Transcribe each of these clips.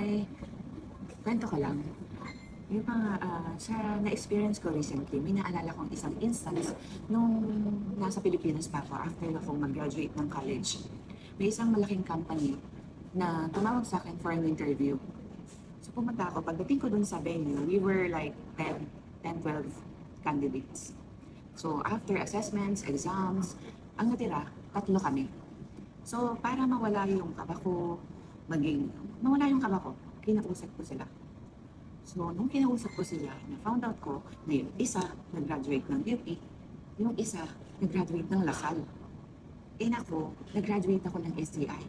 Hi! Kwento ko lang. Yung mga sa na-experience ko recently, may naalala kong isang instance nung nasa Pilipinas pa ako after akong mag-graduate ng college. May isang malaking company na tumawag sa akin for an interview. So pumunta ako. Pagdating ko dun sa venue, we were like 12 candidates. So after assessments, exams, ang natira, 3 kami. So para mawala yung kaba ko, mawala yung kaba ko, kinausap ko sila. So, nung kinausap ko sila, na-found out ko na yung isa nag-graduate ng UP, yung isa nag-graduate ng Lasal. Eh nako, nag-graduate ako ng STI.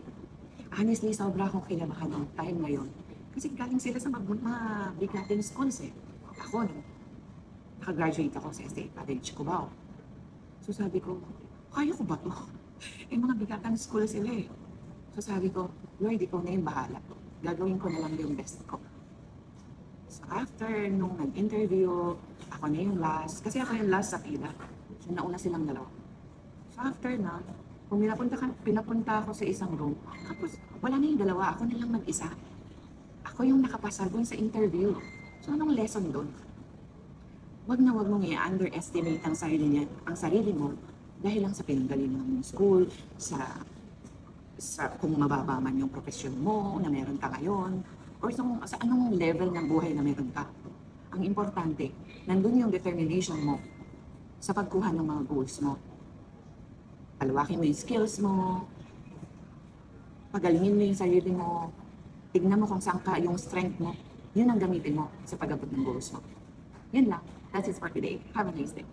Honestly, sobra akong kinabahan ng time na yun. Kasi galing sila sa mga bigating schools eh. Ako, nakagraduate ako sa STI College, Cubao. So sabi ko, kaya ko ba to? Eh mga bigatang school sila eh. So sabi ko, Lord, ikaw na yung bahala. Gagawin ko na lang yung best ko. So after nung nag-interview, ako na yung last. Kasi ako yung last sa pila. So nauna silang dalawa. So after na, kung pinapunta ako sa isang room, tapos wala na yung dalawa, ako na lang mag-isa. Ako yung nakapasa dun sa interview. So anong lesson dun? Wag na wag mong i-underestimate ang sarili mo dahil lang sa pinanggalingan ng school, sa kung mababa man yung profesyon mo na meron ka ngayon, or sa anong level ng buhay na meron ka. Ang importante, nandun yung determination mo sa pagkuha ng mga goals mo. Palawakin mo yung skills mo, pagalingin mo yung sarili mo, tignan mo kung saan ka yung strength mo, yun ang gamitin mo sa pag-abot ng goals mo. Yun lang. That's it for today. Have a nice day.